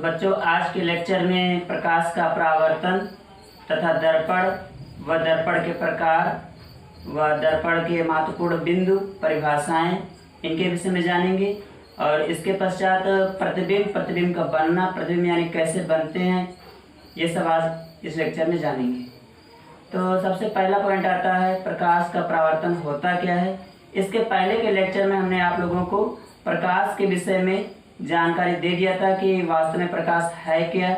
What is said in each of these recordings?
बच्चों, आज के लेक्चर में प्रकाश का परावर्तन तथा दर्पण व दर्पण के प्रकार व दर्पण के महत्वपूर्ण बिंदु परिभाषाएं इनके विषय में जानेंगे। और इसके पश्चात प्रतिबिंब का बनना, प्रतिबिंब यानी कैसे बनते हैं, ये सब आज इस लेक्चर में जानेंगे। तो सबसे पहला पॉइंट आता है प्रकाश का परावर्तन होता क्या है। इसके पहले के लेक्चर में हमने आप लोगों को प्रकाश के विषय में जानकारी दे दिया था कि वास्तव में प्रकाश है क्या।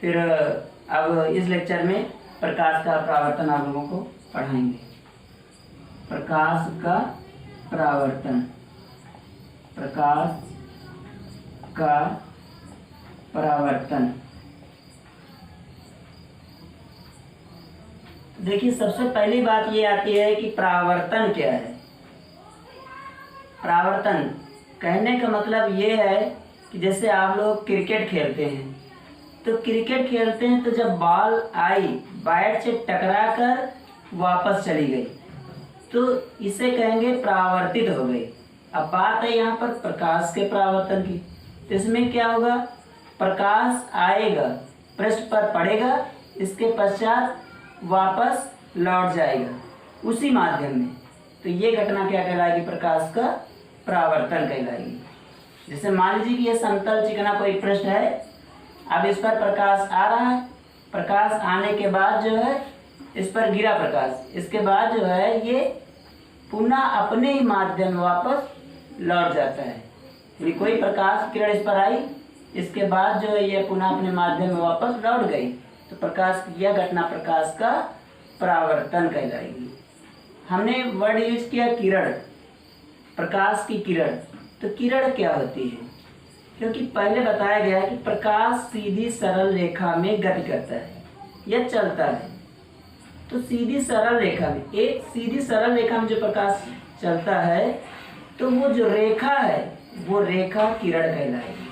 फिर अब इस लेक्चर में प्रकाश का परावर्तन आप लोगों को पढ़ाएंगे। प्रकाश का परावर्तन, प्रकाश का परावर्तन। देखिए, सबसे पहली बात ये आती है कि परावर्तन क्या है। परावर्तन कहने का मतलब ये है कि जैसे आप लोग क्रिकेट खेलते हैं, तो क्रिकेट खेलते हैं तो जब बॉल आई, बैट से टकरा कर वापस चली गई, तो इसे कहेंगे परावर्तित हो गई। अब बात है यहाँ पर प्रकाश के परावर्तन की। तो इसमें क्या होगा, प्रकाश आएगा, पृष्ठ पर पड़ेगा, इसके पश्चात वापस लौट जाएगा उसी माध्यम में। तो ये घटना क्या कहलाएगी, प्रकाश का परावर्तन कहलाएगी। जैसे मान लीजिए कि ये समतल चिकना कोई पृष्ठ है, अब इस पर प्रकाश आ रहा है, प्रकाश आने के बाद जो है इस पर गिरा प्रकाश, इसके बाद जो है ये पुनः अपने ही माध्यम में वापस लौट जाता है। यानी कोई प्रकाश किरण इस पर आई, इसके बाद जो है ये पुनः अपने माध्यम में वापस लौट गई, तो प्रकाश यह घटना प्रकाश का परावर्तन कहलाएगी। हमने वर्ड यूज किया किरण, प्रकाश की किरण। तो किरण क्या होती है, क्योंकि पहले बताया गया है कि प्रकाश सीधी सरल रेखा में गति करता है या चलता है। तो सीधी सरल रेखा में, एक सीधी सरल रेखा में जो प्रकाश चलता है, तो वो जो रेखा है वो रेखा किरण कहलाएगी।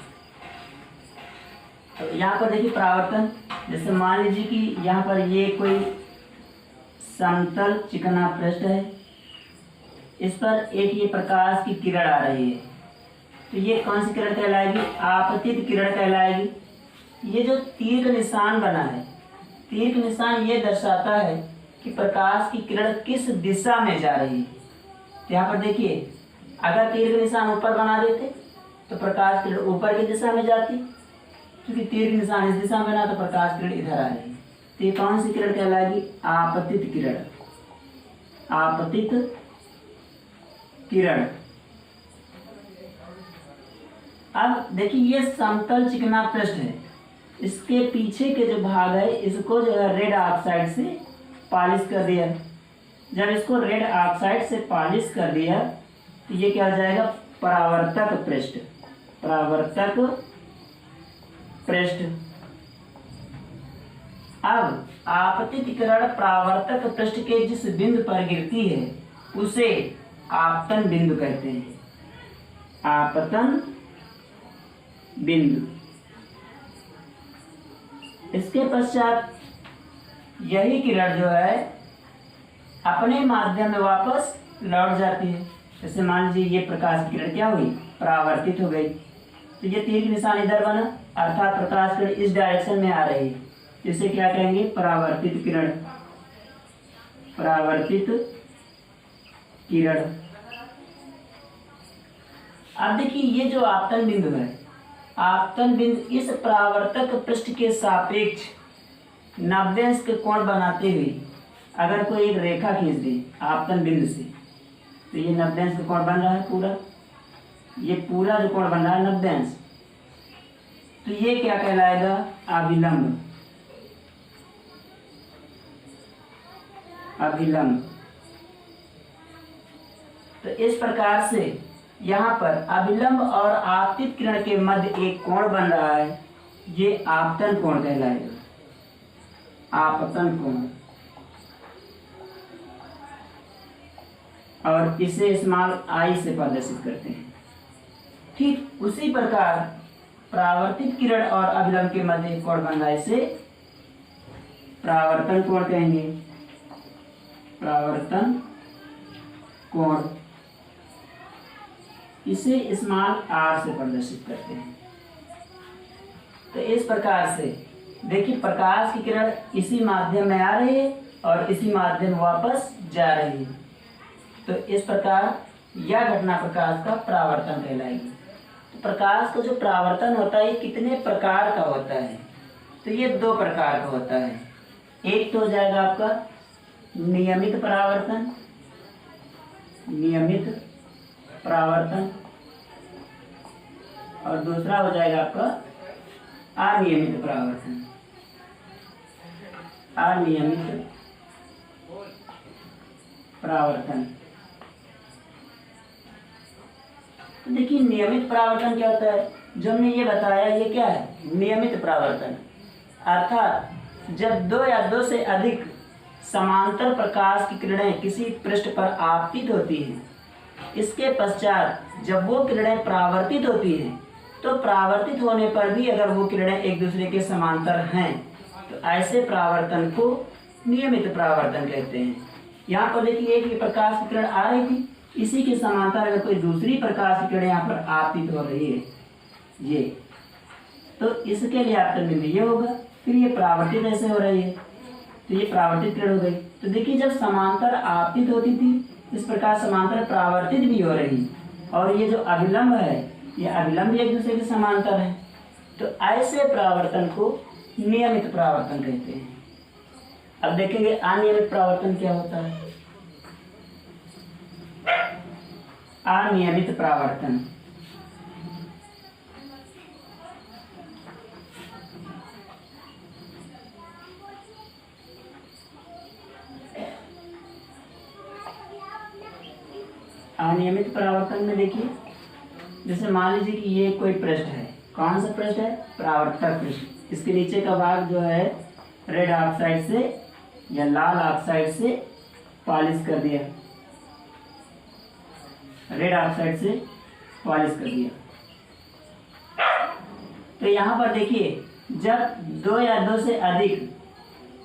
तो यहाँ पर देखिए परावर्तन, जैसे मान लीजिए कि यहाँ पर ये कोई समतल चिकना पृष्ठ है, इस पर एक ये प्रकाश की किरण आ रही है, तो ये कौन सी किरण कहलाएगी, आपतित किरण कहलाएगी। ये जो तीर का निशान बना है, तीर का निशान ये दर्शाता है कि प्रकाश की किरण किस दिशा में जा रही है। तो यहाँ पर देखिए, अगर तीर का निशान ऊपर बना देते तो प्रकाश किरण ऊपर की दिशा में जाती, क्योंकि तीर का निशान इस दिशा में बना तो प्रकाश किरण इधर आ रही। तो ये कौन सी किरण कहलाएगी, आपतित किरण, आपतित किरण। अब देखिए, ये समतल चिकना पृष्ठ है, इसके पीछे के जो भाग है इसको जो है रेड ऑक्साइड से पॉलिश कर दिया। जब इसको रेड ऑक्साइड से पॉलिश कर दिया तो ये क्या हो जाएगा, परावर्तक पृष्ठ, परावर्तक पृष्ठ। अब आपतित किरण परावर्तक पृष्ठ के जिस बिंदु पर गिरती है उसे आपतन बिंदु कहते हैं, आपतन बिंदु। इसके पश्चात यही किरण जो है अपने माध्यम में वापस लौट जाती है। जैसे मान लीजिए ये प्रकाश की किरण क्या हुई, परावर्तित हो गई, तो ये तीर निशान इधर बना, अर्थात प्रकाश किरण इस डायरेक्शन में आ रही है, इसे क्या कहेंगे, परावर्तित किरण, परावर्तित किरण। अब देखिए, ये जो आपतन बिंदु है, आपतन बिंदु इस परावर्तक पृष्ठ के सापेक्ष 90 अंश के कोण बनाते हुए अगर कोई एक रेखा खींच दे आपतन बिंदु से, तो ये 90 अंश का कोण बन रहा है पूरा, ये पूरा जो कोण बन रहा है 90 अंश, तो ये क्या कहलाएगा, अभिलंब, अभिलंब। तो इस प्रकार से यहाँ पर अभिलंब और आपतित किरण के मध्य एक कोण बन रहा है, ये आपतन कोण कहलाएगा, आपतन कोण। और इसे स्मॉल आई से प्रदर्शित करते हैं। ठीक उसी प्रकार परावर्तित किरण और अभिलंब के मध्य एक कोण बन रहा है, इसे परावर्तन कोण कहेंगे, परावर्तन कोण। इसे स्मॉल आर से प्रदर्शित करते हैं। तो इस प्रकार से देखिए प्रकाश की किरण इसी माध्यम में आ रही है और इसी माध्यम वापस जा रही है। तो इस प्रकार यह घटना प्रकाश का परावर्तन कहलाएगी। तो प्रकाश का जो परावर्तन होता है ये कितने प्रकार का होता है? तो ये 2 प्रकार का होता है। एक तो हो जाएगा आपका नियमित परावर्तन, नियमित परावर्तन, और दूसरा हो जाएगा आपका अनियमित परावर्तन, अनियमित परावर्तन। तो देखिए नियमित परावर्तन क्या होता है? जो हमने ये बताया ये क्या है? नियमित परावर्तन, अर्थात जब 2 या 2 से अधिक समांतर प्रकाश की किरणें किसी पृष्ठ पर आपतित होती हैं, इसके पश्चात जब वो किरणें परावर्तित होती हैं तो परावर्तित होने पर भी अगर वो किरणें एक दूसरे के समांतर हैं तो ऐसे परावर्तन को नियमित परावर्तन कहते हैं। यहाँ पर देखिए एक ही प्रकाश की किरण आ रही थी, इसी के समांतर अगर कोई दूसरी प्रकाश की किरण यहाँ पर आपतित हो रही है ये, तो इसके लिए आपका बिंदु ये होगा। फिर ये परावर्तित ऐसे हो रही है तो ये परावर्तित किरण हो गई। तो देखिए जब समांतर आपतित होती थी इस प्रकार समांतर परावर्तित भी हो रही, और ये जो अभिलंब है ये अभिलंब भी एक दूसरे के समांतर है। तो ऐसे परावर्तन को नियमित परावर्तन कहते हैं। अब देखेंगे अनियमित परावर्तन क्या होता है। अनियमित परावर्तन अनियमित परावर्तन में देखिए जैसे मान लीजिए कि ये कोई पृष्ठ है, कौन सा पृष्ठ है? परावर्तक पृष्ठ। इसके नीचे का भाग जो है रेड ऑक्साइड से या लाल ऑक्साइड से पॉलिश कर दिया, रेड ऑक्साइड से पॉलिश कर दिया। तो यहाँ पर देखिए जब 2 या 2 से अधिक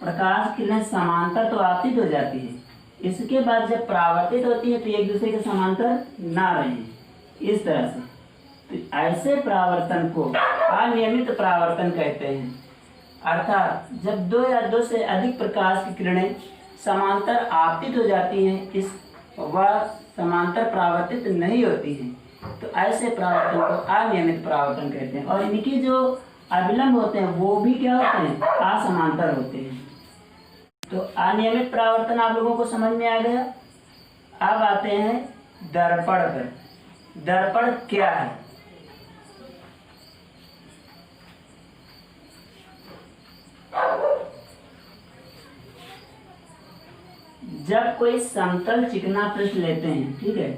प्रकाश किरणें समांतर तो आपतित हो जाती है, इसके बाद जब परावर्तित होती है तो एक दूसरे के समांतर ना रहे इस तरह से, तो ऐसे परावर्तन को अनियमित परावर्तन कहते हैं। अर्थात जब 2 या 2 से अधिक प्रकाश की किरणें समांतर आपतित हो जाती हैं इस वह समांतर परावर्तित नहीं होती हैं, तो ऐसे परावर्तन को अनियमित परावर्तन कहते हैं। और इनकी जो अभिलंब होते हैं वो भी क्या होते हैं? असमांतर होते हैं। तो अनियमित परावर्तन आप लोगों को समझ में आ गया। अब आते हैं दर्पण पर। दर्पण क्या है? जब कोई समतल चिकना पृष्ठ लेते हैं, ठीक है,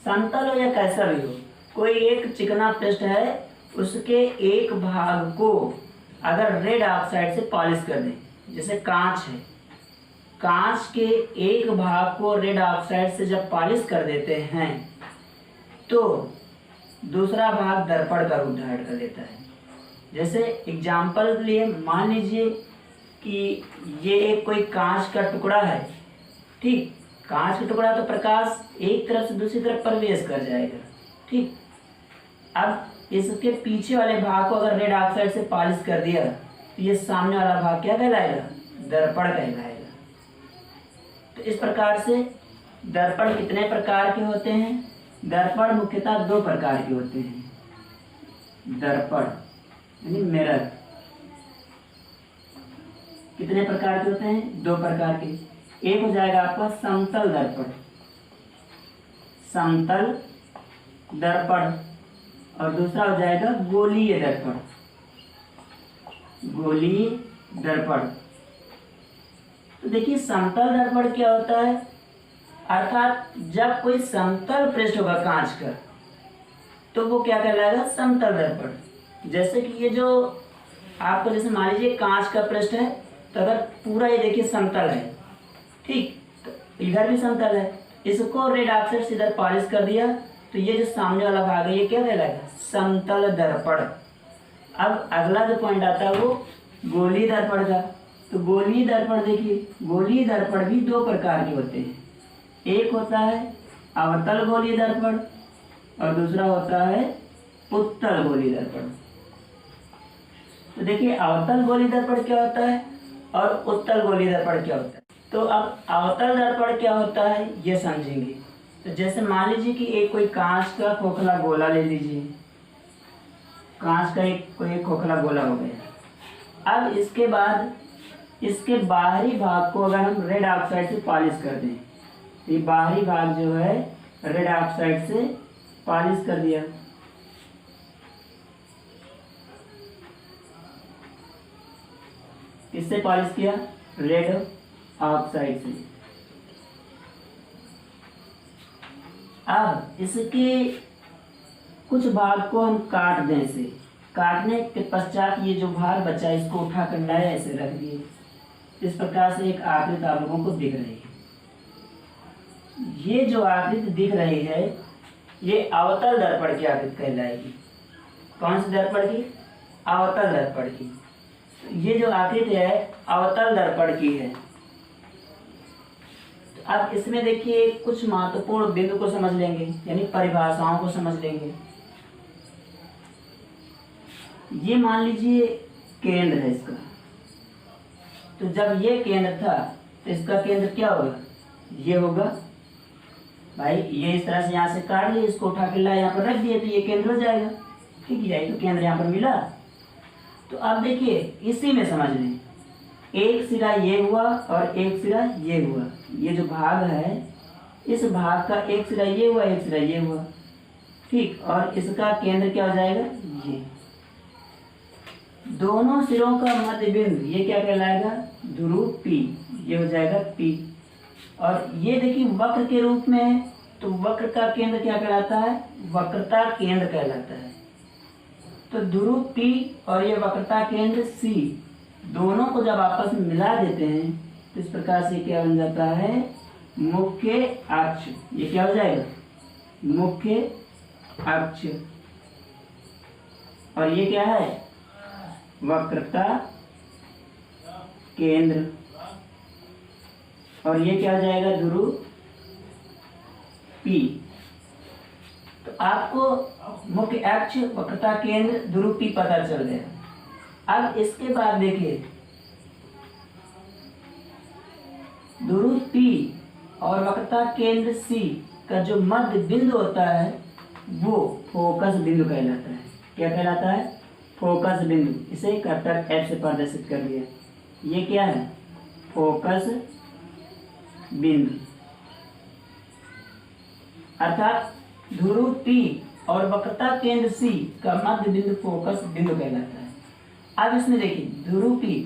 समतल हो या कैसा भी हो, कोई एक चिकना पृष्ठ है, उसके एक भाग को अगर रेड ऑक्साइड से पॉलिश कर दें, जैसे कांच है, कांच के एक भाग को रेड ऑक्साइड से जब पॉलिश कर देते हैं तो दूसरा भाग दर्पण का रूप धारण कर लेता है। जैसे एग्जाम्पल के लिए मान लीजिए कि ये एक कोई कांच का टुकड़ा है, ठीक, कांच का टुकड़ा तो प्रकाश एक तरफ से दूसरी तरफ प्रवेश कर जाएगा, ठीक। अब इसके पीछे वाले भाग को अगर रेड ऑक्साइड से पॉलिश कर दिया तो ये सामने वाला भाग क्या कहलाएगा? दर्पण कहलाएगा। तो इस प्रकार से दर्पण कितने प्रकार के होते हैं? दर्पण मुख्यतः 2 प्रकार के होते हैं। दर्पण यानी मिरर कितने प्रकार के होते हैं? 2 प्रकार के। एक हो जाएगा आपका समतल दर्पण, समतल दर्पण, और दूसरा हो जाएगा गोलीय दर्पण, गोलीय दर्पण। तो देखिए समतल दर्पण क्या होता है? अर्थात जब कोई समतल पृष्ठ होगा कांच का तो वो क्या कहलाएगा? समतल दर्पण। जैसे कि ये जो आपको जैसे मान लीजिए कांच का पृष्ठ है, तो अगर पूरा ये देखिए समतल है, ठीक, तो इधर भी समतल है, इसको रेड ऑक्साइड से इधर पॉलिश कर दिया तो ये जो सामने वाला भाग है ये क्या कहलाएगा? समतल दर्पण। अब अगला जो पॉइंट आता है वो गोलीय दर्पण का। तो गोलीय दर्पण देखिए, गोलीय दर्पण भी 2 प्रकार के होते हैं। एक होता है अवतल गोलीय दर्पण और दूसरा होता है उत्तल गोलीय दर्पण। तो देखिए अवतल गोलीय दर्पण क्या होता है और उत्तल गोलीय दर्पण क्या होता है। तो अब अवतल दर्पण क्या होता है ये समझेंगे। तो जैसे मान लीजिए कि एक कोई कांच का खोखला गोला ले लीजिए, कांच का कोई खोखला गोला हो गया। अब इसके बाद इसके बाहरी भाग को अगर हम रेड ऑक्साइड से पॉलिश कर दें, ये बाहरी भाग जो है रेड ऑक्साइड से पॉलिश कर दिया, किससे पॉलिश किया, रेड ऑक्साइड से। अब इसके कुछ भाग को हम काट दें, से काटने के पश्चात ये जो भाग बचा इसको उठा कर लाए, ऐसे रख दिए। इस प्रकार से एक आकृति आप लोगों को दिख रही है। ये जो आकृति दिख रही है ये अवतल दर्पण की आकृति कहलाएगी। कौन से दर्पण की, अवतल दर्पण की। ये जो आकृति है अवतल दर्पण की है। तो अब इसमें देखिए कुछ महत्वपूर्ण बिंदु को समझ लेंगे, यानी परिभाषाओं को समझ लेंगे। ये मान लीजिए केंद्र है इसका, तो जब ये केंद्र था तो इसका केंद्र क्या होगा, ये होगा। भाई ये इस तरह से यहाँ से काट लिया, इसको उठा के ला यहाँ पर रख दिए तो ये केंद्र हो जाएगा। ठीक है, तो केंद्र यहाँ पर मिला। तो अब देखिए इसी में समझ लें, एक सिरा ये हुआ और एक सिरा ये हुआ। ये जो भाग है इस भाग का एक सिरा ये हुआ, एक सिरा ये हुआ। ठीक, और इसका केंद्र क्या हो जाएगा, ये। दोनों सिरों का मध्य बिंदु ये क्या कहलाएगा, ध्रुव P, ये हो जाएगा P। और ये देखिए वक्र के रूप में है, तो वक्र का केंद्र क्या कहलाता है, वक्रता केंद्र कहलाता है। तो ध्रुव P और ये वक्रता केंद्र C, दोनों को जब आपस में मिला देते हैं तो इस प्रकार से क्या बन जाता है, मुख्य अक्ष। ये क्या हो जाएगा, मुख्य अक्ष। और ये क्या है, वक्रता केंद्र। और ये क्या हो जाएगा, ध्रुव P। तो आपको मुख्य अक्ष, वक्रता केंद्र, ध्रुव P पता चल गया। अब इसके बाद देखिए ध्रुव P और वक्रता केंद्र C का जो मध्य बिंदु होता है वो फोकस बिंदु कहलाता है। क्या कहलाता है, फोकस बिंदु। इसे कैपिटल F से प्रदर्शित कर दिया। ये क्या है, फोकस बिंदु। अर्थात ध्रुव P और वक्रता केंद्र C का मध्य बिंदु फोकस बिंदु कहलाता है। अब इसमें देखिए ध्रुव P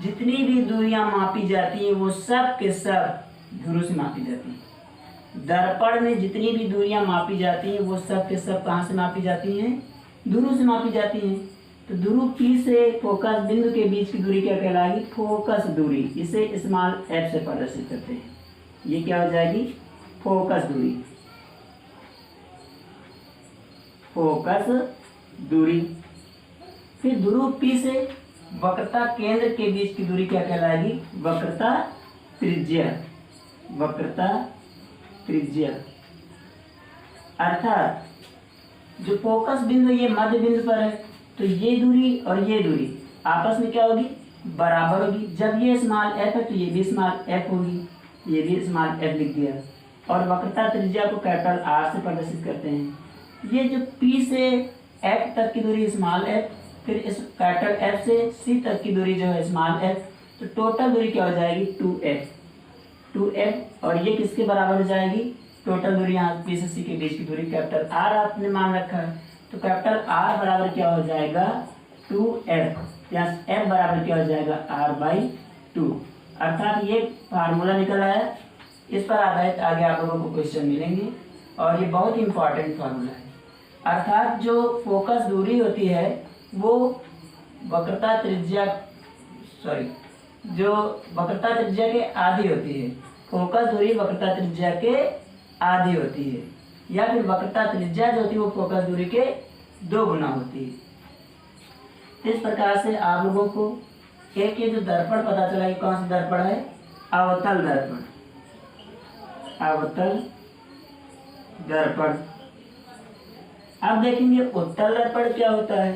जितनी भी दूरियां मापी जाती हैं वो सब के सब ध्रुव से मापी जाती हैं। दर्पण में जितनी भी दूरियां मापी जाती हैं वो सब के सब कहाँ से मापी जाती हैं, ध्रुव से मापी जाती हैं। तो ध्रुव P से फोकस बिंदु के बीच की दूरी क्या कहलाएगी, फोकस दूरी। इसे स्मॉल f से प्रदर्शित करते हैं। ये क्या हो जाएगी, फोकस दूरी, फोकस दूरी। फिर ध्रुव P से वक्रता केंद्र के बीच की दूरी क्या कहलाएगी, वक्रता त्रिज्या, वक्रता त्रिज्या। अर्थात जो फोकस बिंदु ये मध्य बिंदु पर है तो ये दूरी और ये दूरी आपस में क्या होगी, बराबर होगी। जब ये स्मॉल f है तो ये भी स्मॉल f होगी, ये भी स्मॉल f लिख दिया। और वक्रता त्रिज्या को कैपिटल R से प्रदर्शित करते हैं। ये जो P से F तक की दूरी स्मॉल f, फिर इस कैपिटल F से C तक की दूरी जो है स्मॉल f, तो टोटल दूरी क्या हो जाएगी, 2f। और ये किसके बराबर हो जाएगी, टोटल दूरी यहाँ P से C के बीच की दूरी कैपिटल R आपने मान रखा है, तो कैपिटल R बराबर क्या हो जाएगा, 2f। यहाँ f बराबर क्या हो जाएगा, r/2। अर्थात ये फार्मूला निकल आया। इस पर आधारित आगे आप लोगों को क्वेश्चन मिलेंगे और ये बहुत इंपॉर्टेंट फार्मूला है। अर्थात जो फोकस दूरी होती है वो वक्रता त्रिज्या के आधी होती है। फोकस दूरी वक्रता त्रिज्या के आधी होती है, या फिर वक्रता त्रिज्या जो होती है वो फोकस दूरी के 2 गुना होती है। इस प्रकार से आप लोगों को एक ये जो दर्पण पता चला कि कौन सा दर्पण है, अवतल दर्पण, अवतल दर्पण। अब देखेंगे उत्तल दर्पण क्या होता है।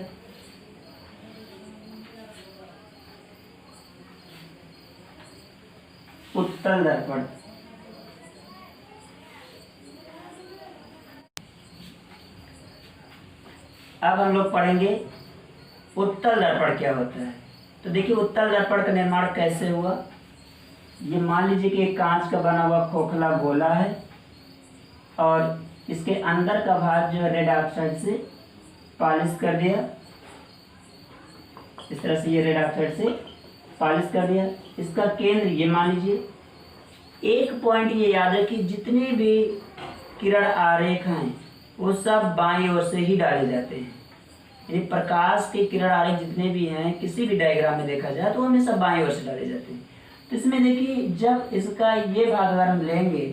उत्तल दर्पण। अब हम लोग पढ़ेंगे उत्तल दर्पण क्या होता है। तो देखिए उत्तल दर्पण का निर्माण कैसे हुआ। ये मान लीजिए कि एक कांच का बना हुआ खोखला गोला है और इसके अंदर का भाग जो है रेड ऑक्साइड से पॉलिश कर दिया। इस तरह से ये रेड ऑक्साइड से पॉलिश कर दिया। इसका केंद्र ये मान लीजिए। एक पॉइंट ये याद है कि जितने भी किरण आरेख हैं वो सब बाईं ओर से ही डाले जाते हैं। यानी प्रकाश के किरण आरेख जितने भी हैं किसी भी डायग्राम में देखा जाए तो हमेशा बाईं ओर से डाले जाते हैं। तो इसमें देखिए जब इसका ये भाग अगर हम लेंगे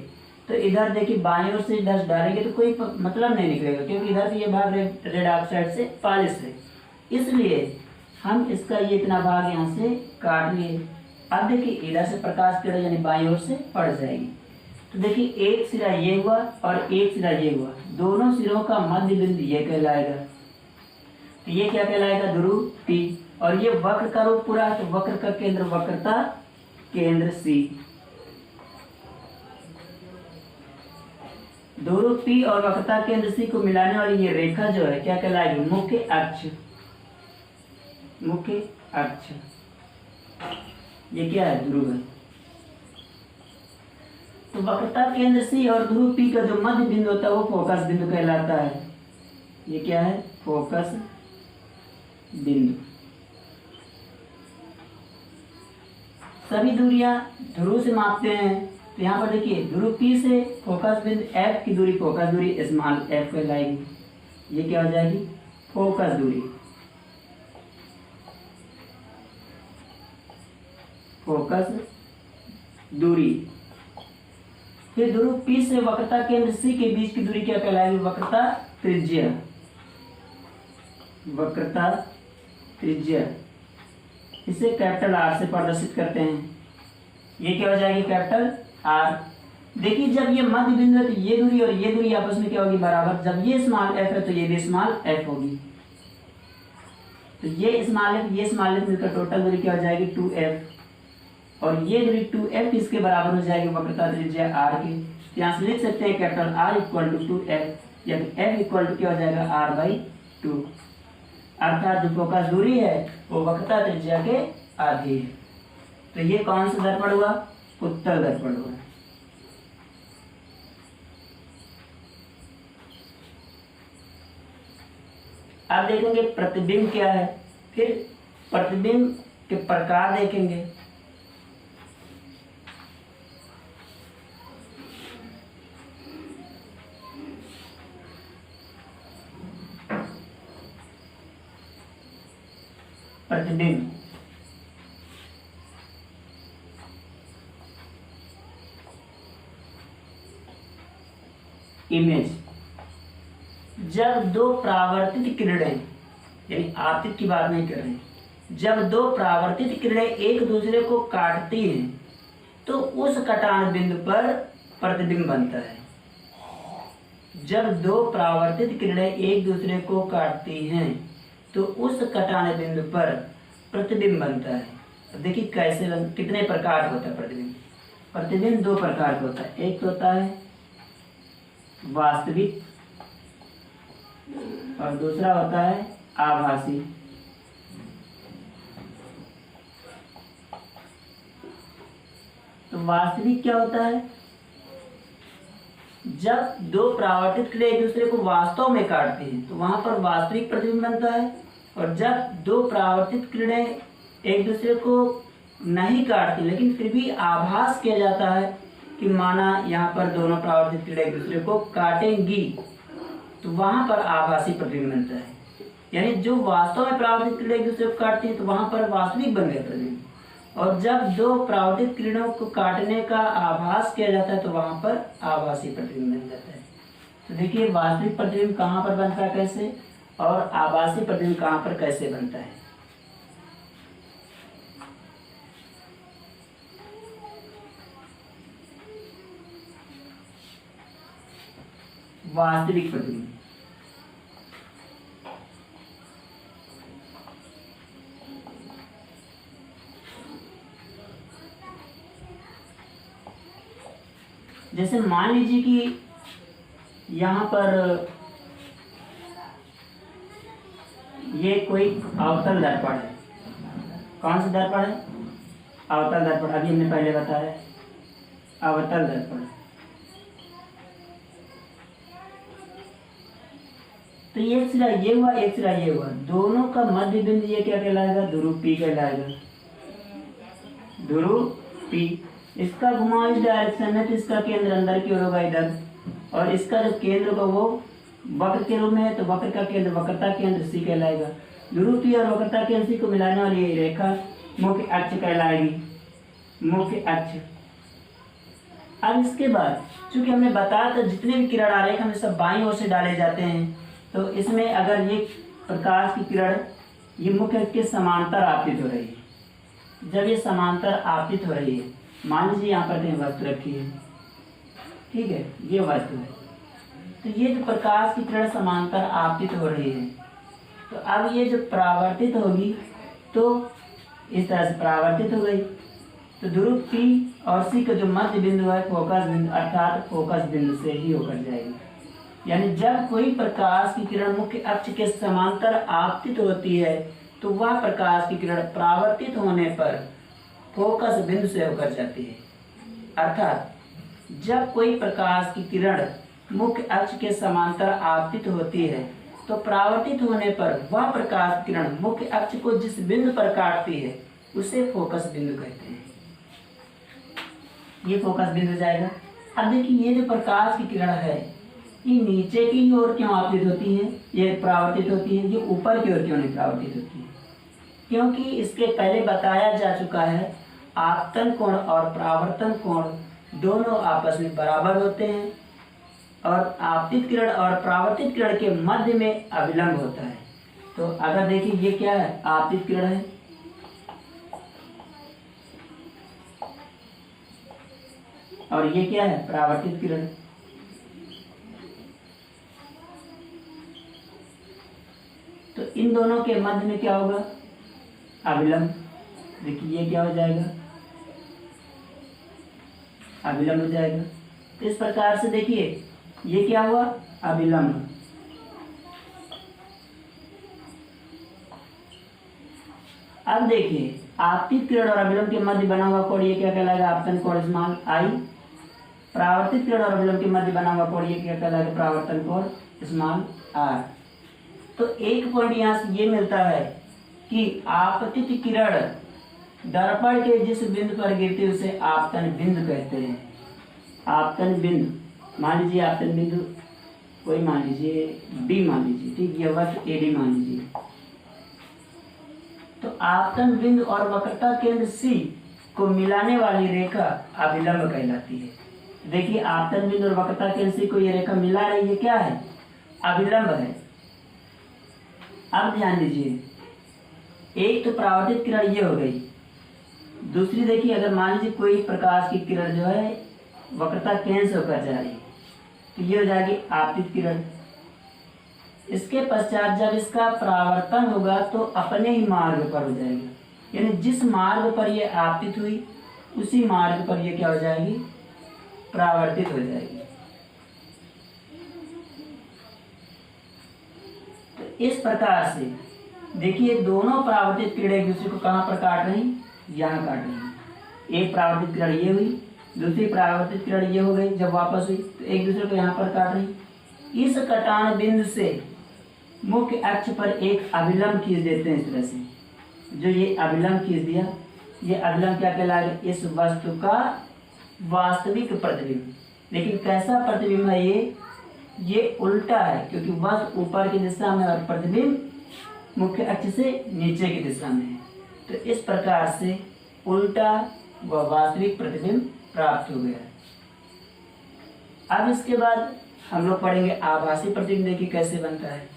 तो इधर देखिए बाईं ओर से इधर डालेंगे तो कोई मतलब नहीं निकलेगा, क्योंकि इधर भी ये भाग रेड ऑक्साइड से पॉलिश है। इसलिए हम इसका ये इतना भाग यहाँ से काट लिए। अब देखिए इधर से प्रकाश किरण यानी बाईं ओर से पड़ जाएगी। तो देखिए एक सिरा ये हुआ और एक सिरा ये हुआ, दोनों सिरों का मध्य बिंदु ये कहलाएगा। तो ये क्या कहलाएगा, ध्रुव P। और ये वक्र का रूप पूरा, तो वक्र का केंद्र वक्रता केंद्र C। ध्रुव P और वक्रता केंद्र C को मिलाने वाली ये रेखा जो है क्या कहलाएगी, मुख्य अक्ष। मुख्य अक्ष ये क्या है, ध्रुव है। तो वक्रता केंद्र C और ध्रुव P का जो मध्य बिंदु होता है वो फोकस बिंदु कहलाता है। ये क्या है, फोकस बिंदु। सभी दूरियां ध्रुव से मापते हैं। तो यहाँ पर देखिए ध्रुव P से फोकस बिंदु F की दूरी, फोकस दूरी स्मॉल f कहलाएगी। ये क्या हो जाएगी, फोकस दूरी। फोकस दूरी। फिर ध्रुव P से वक्रता केंद्र C के बीच की दूरी क्या कहलाएगी, वक्रता त्रिज्या। वक्रता त्रिज्या इसे कैपिटल R से प्रदर्शित करते हैं। ये क्या हो जाएगी, कैपिटल R। देखिए जब ये मध्य बिंदु है तो ये दूरी और ये दूरी आपस में क्या होगी, बराबर। जब ये स्मॉल f है तो ये भी स्मॉल f होगी। तो ये स्मॉल f मिलकर टोटल दूरी क्या हो जाएगी, 2f। और ये दूरी 2f इसके बराबर हो जाएगी वक्रता त्रिज्या R की। यहाँ से लिख सकते हैं capital R equal to 2f, या f इक्वल टू क्या हो जाएगा, R/2। अर्थात जो फोकस दूरी है वो वक्रता त्रिज्या के आधी है। तो ये कौन सा दर्पण हुआ, उत्तल दर्पण हुआ। अब देखेंगे प्रतिबिंब क्या है, फिर प्रतिबिंब के प्रकार देखेंगे। प्रतिबिंब इमेज। जब दो परावर्तित किरणें, यानी आपतित की बात नहीं कर रहे हैं, जब दो परावर्तित किरणें एक दूसरे को काटती हैं तो उस कटान बिंदु पर प्रतिबिंब बनता है। जब दो परावर्तित किरणें एक दूसरे को काटती हैं तो उस कटान बिंदु पर प्रतिबिंब बनता है। देखिए कैसे कितने प्रकार का होता है प्रतिबिंब। प्रतिबिंब दो प्रकार का होता है, एक तो होता है वास्तविक और दूसरा होता है आभासी। तो वास्तविक क्या होता है, जब दो परावर्तित किरणें एक दूसरे को वास्तव में काटती हैं तो वहां पर वास्तविक प्रतिबिंब बनता है। और जब दो परावर्तित किरणें एक दूसरे को नहीं काटती लेकिन फिर भी आभास किया जाता है कि माना यहाँ पर दोनों परावर्तित किरणें एक दूसरे को काटेंगी, तो वहां पर आभासी प्रतिबिंब बनता है। यानी जो वास्तव में परावर्तित किरणें एक दूसरे को काटती हैं तो वहां पर वास्तविक बन गया प्रतिबिंब। और जब दो परावर्तित किरणों को काटने का आभास किया जाता है तो वहां पर आभासी प्रतिबिंब बन जाता है। तो देखिए वास्तविक प्रतिबिंब कहाँ पर बनता है, कैसे, और आभासी प्रतिबिंब कहाँ पर कैसे बनता है। वास्तविक प्रतिबिंब जैसे मान लीजिए कि यहाँ पर ये कोई अवतल दर्पण है। कौन सा दर्पण है? अवतल दर्पण। अभी हमने पहले बताया अवतल दर्पण। तो एक सिरा ये हुआ, एक सिरा ये हुआ, दोनों का मध्य बिंदु ये क्या कहलाएगा? ध्रुव P कहलाएगा। ध्रुव P। इसका घुमाव इस डायरेक्शन में, तो इसका केंद्र अंदर की ओर होगा इधर, और इसका जो केंद्र होगा वो वक्र के रूप में है, तो वक्र का केंद्र वक्रता केंद्र C कहलाएगा। ध्रुव P और वक्रता केंद्र C को मिलाने वाली ये रेखा मुख्य अक्ष कहलाएगी, मुख्य अक्ष। अब इसके बाद चूंकि हमने बताया था जितने भी किरण आरेख हमें सब बाईं ओर से डाले जाते हैं, तो इसमें अगर ये प्रकाश की किरण ये मुख्य अक्ष के समांतर आपतित हो रही है, जब ये समांतर आपतित हो रही है, मान लीजिए यहाँ पर कहीं वस्तु रखी है, ठीक है, ये वस्तु है, तो ये जो प्रकाश की किरण समांतर आपतित हो रही है, तो अब ये जो परावर्तित होगी तो इस तरह से परावर्तित हो गई, तो ध्रुव P और C का जो मध्य बिंदु है फोकस बिंदु अर्थात फोकस बिंदु से ही होकर जाएगी। यानी जब कोई प्रकाश की किरण मुख्य अक्ष के समांतर आपतित होती है तो वह प्रकाश की किरण परावर्तित होने पर फोकस बिंदु से होकर जाती है। अर्थात जब कोई प्रकाश की किरण मुख्य अक्ष के समांतर आपतित होती है तो परावर्तित होने पर वह प्रकाश किरण मुख्य अक्ष को जिस बिंदु पर काटती है उसे फोकस बिंदु कहते हैं। ये फोकस बिंदु जाएगा। अब देखिए ये जो प्रकाश की किरण है ये नीचे की ओर क्यों आपतित होती है, ये परावर्तित होती है, ये ऊपर की ओर क्यों नहीं परावर्तित होती है? क्योंकि इसके पहले बताया जा चुका है आपतन कोण और परावर्तन कोण दोनों आपस में बराबर होते हैं और आपतित किरण और परावर्तित किरण के मध्य में अविलंब होता है। तो अगर देखिए ये क्या है, आपतित किरण है, और ये क्या है, परावर्तित किरण। तो इन दोनों के मध्य में क्या होगा, अविलंब। देखिए ये क्या हो जाएगा, अविलंब हो जाएगा। तो इस प्रकार से देखिए ये क्या हुआ, अविलंब। अब देखिए आपतित किरण और अविलंब के मध्य बना हुआ कोण ये क्या कहलाएगा, आपतन कोण स्मॉल आई। परावर्तित किरण और अविलंब के मध्य बना हुआ कोण ये क्या कहलाएगा, परावर्तन कोण स्मॉल आर। तो एक पॉइंट यहाँ से ये मिलता है कि आपतित किरण दर्पण के जिस बिंदु पर गिरती है उसे आपतन बिंदु कहते हैं। आपतन बिंदु, मान लीजिए आपतन बिंदु कोई मान लीजिए डी मान लीजिए, ठीक, यह वक्र ए डी मान लीजिए। तो आपतन बिंदु और वक्रता केंद्र C को मिलाने वाली रेखा अभिलंब कहलाती है। देखिए आपतन बिंदु और वक्रता केंद्र C को ये रेखा मिला रही है, क्या है, अभिलंब है। अब ध्यान दीजिए, एक तो परावर्तित किरण ये हो गई, दूसरी देखिए अगर मान लीजिए कोई प्रकाश की किरण जो है वक्रता केंद्र से होकर जा रही है तो ये हो जाएगी आपतित किरण। इसके पश्चात जब इसका परावर्तन होगा तो अपने ही मार्ग पर हो जाएगी, यानी जिस मार्ग पर ये आपतित हुई उसी मार्ग पर ये क्या हो जाएगी, परावर्तित हो जाएगी। तो इस प्रकार से देखिए दोनों परावर्तित किरण एक दूसरे को कहाँ पर काट रही, यहाँ काट रही। एक परावर्तित किरण ये हुई, दूसरी परावर्तित किरण ये हो गई, जब वापस हुई तो एक दूसरे को यहाँ पर काट रही। इस कटान बिंदु से मुख्य अक्ष पर एक अभिलंब खींच देते हैं। इस तरह से जो ये अभिलंब खींच दिया, ये अभिलंब क्या कहलाएगा, इस वस्तु का वास्तविक प्रतिबिंब। लेकिन कैसा प्रतिबिंब है ये उल्टा है, क्योंकि वस्तु ऊपर की दिशा में और प्रतिबिंब मुख्य अक्ष से नीचे की दिशा में है। तो इस प्रकार से उल्टा व वास्तविक प्रतिबिंब प्राप्त हो गया। अब इसके बाद हम लोग पढ़ेंगे आभासी प्रतिबिंब, देखिए कैसे बनता है।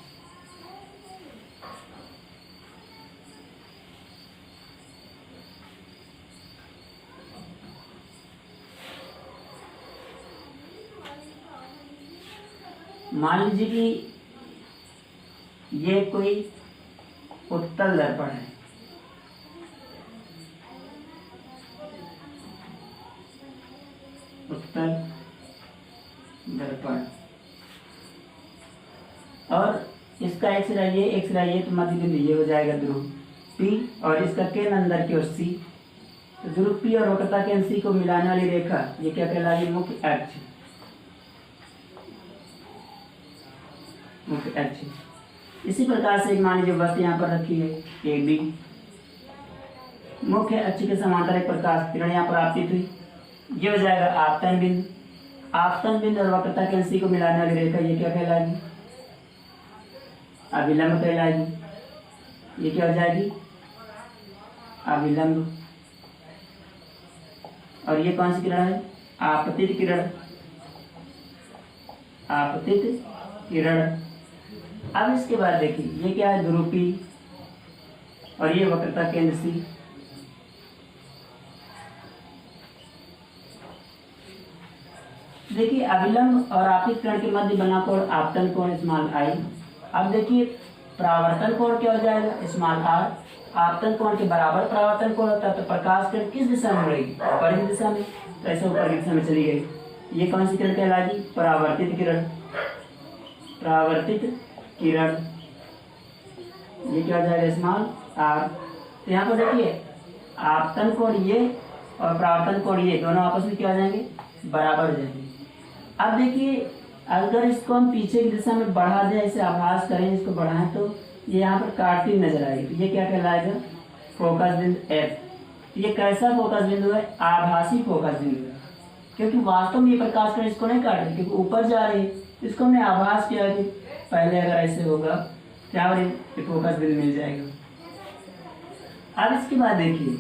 मान लीजिए कि ये कोई उत्तल दर्पण है, उत्तल दर्पण। और इसका एक सिरा ये तो मध्य बिंदु ये हो जाएगा ध्रुव P, और इसका केंद्र अंदर की ओर C। तो ध्रुव P और वक्रता केंद्र C को मिलाने वाली रेखा ये क्या कहलाएगी? मुख्य अक्ष। मुख्य अक्ष। इसी प्रकार से एक मान लीजिए वस्तु यहाँ पर रखी है AB, मुख्य अक्ष के समांतर एक प्रकाश किरण यहाँ पर आपतित हुई, ये हो जाएगा आपतन बिंदु। आपतन बिंदु और वक्रता केंद्र C को मिलाने वाली रेखा ये क्या कहलाएगी? अभिलंब कहलाएगी। ये क्या हो जाएगी? अभिलंब। और ये कौन सी किरण है? आपतित किरण। आपतित किरण। अब इसके बाद देखिए ये क्या है? ध्रुव P और ये वक्रता केंद्र C। देखिए अभिलंब और आपतित किरण के मध्य बना कोण आपतन कोण स्मॉल I। अब देखिए परावर्तन कोण क्या हो जाएगा? Small r। आपतन कोण के बराबर परावर्तन कोण होता है, तो प्रकाश किरण किस दिशा में मुड़ेगी? ऊपर की दिशा में। तो ऐसे ऊपर की दिशा में चली गई। ये कौन सी किरण कहलाएगी? परावर्तित किरण। परावर्तित किरण। ये क्या हो जाएगा? Small r। तो यहाँ पर देखिए आपतन कोण ये और परावर्तन कोण ये दोनों आपस में क्या हो जाएंगे? बराबर हो जाएंगे। अब देखिए अगर इसको हम पीछे की दिशा में बढ़ा दें, इसे आभास करें, इसको बढ़ाएं, तो ये यहाँ पर काटती नजर आएगी। तो ये क्या कहलाएगा? फोकस बिंदु F। ये कैसा फोकस बिंदु है? आभासी फोकस बिंदु है, क्योंकि वास्तव में ये प्रकाश किरण इसको नहीं काट रही, क्योंकि ऊपर जा रही है। इसको हमने आभास किया कि पहले अगर ऐसे होगा तो यहाँ पर फोकस बिंदु मिल जाएगा। अब इसके बाद देखिए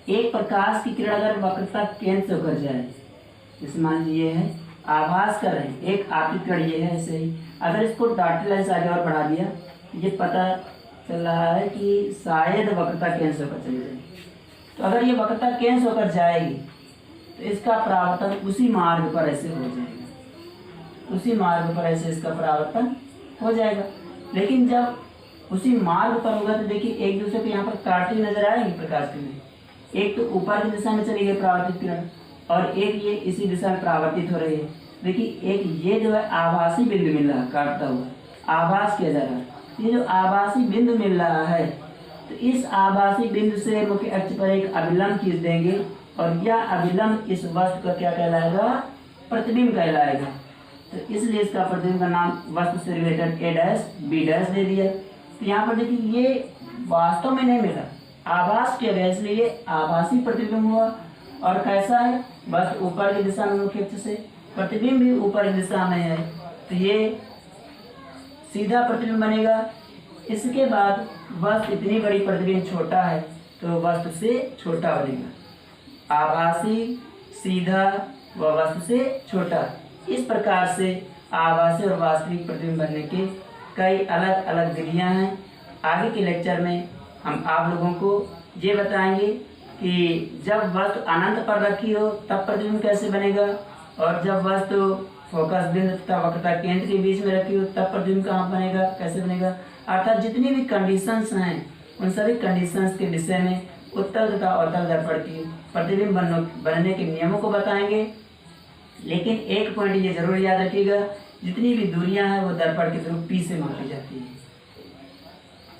एक प्रकाश की किरण अगर वक्रता केंद्र से होकर जाए, जैसे मान लीजिए ये है आभास कर रहे हैं, एक आपतित किरण ये है, ऐसे ही अगर इसको डॉटेड लाइन से आगे और बढ़ा दिया, ये पता चल रहा है कि शायद वक्रता केंद्र से होकर चली जाएगी। तो अगर ये वक्रता केंद्र से होकर जाएगी तो इसका परावर्तन उसी मार्ग पर ऐसे हो जाएगा। उसी मार्ग पर ऐसे इसका परावर्तन हो जाएगा। लेकिन जब उसी मार्ग पर होगा तो देखिए एक दूसरे को यहाँ पर काटती नजर आएगी प्रकाश किरण। एक तो ऊपर की दिशा में चली गई परावर्तित किरण, और एक ये इसी दिशा में परावर्तित हो रही है। देखिए एक ये जो है आभासी बिंदु मिल रहा है, काटता हुआ आभास किया जा रहा है। ये जो आभासी बिंदु मिल रहा है, तो इस आभासी बिंदु से मुख्य अक्ष पर एक अभिलंब खींच देंगे, और यह अभिलंब इस वस्तु का क्या कहलाएगा? प्रतिबिंब कहलाएगा। तो इसलिए इसका प्रतिबिंब का नाम वस्तु से रिलेटेड A' B' दे दिया। तो यहाँ पर देखिए ये वास्तव में नहीं मिला, आभास किया गया, इसलिए ये आभासी प्रतिबिंब हुआ। और कैसा है? बस ऊपर की दिशा में मुख्य अक्ष से, प्रतिबिंब भी ऊपर की दिशा में है, तो ये सीधा प्रतिबिंब बनेगा। इसके बाद वस्तु इतनी बड़ी प्रतिबिंब छोटा है तो वस्तु से छोटा बनेगा। आभासी, सीधा व वस्तु से छोटा, इस प्रकार से आभासी और वास्तविक प्रतिबिंब बनने के कई अलग अलग विधियां हैं। आगे के लेक्चर में हम आप लोगों को ये बताएंगे कि जब वस्तु अनंत पर रखी हो तब प्रतिबिंब कैसे बनेगा, और जब वस्तु फोकस बिंदु तथा वक्रता केंद्र के बीच में रखी हो तब प्रतिबिंब कहाँ बनेगा, कैसे बनेगा। अर्थात जितनी भी कंडीशंस हैं उन सभी कंडीशंस के विषय में उत्तल तथा अवतल दर्पण की प्रतिबिंब बनने के नियमों को बताएंगे। लेकिन एक पॉइंट ये जरूर याद रखिएगा, जितनी भी दूरियां हैं वो दर्पण के ध्रुव P से मापी जाती है।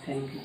Thank you.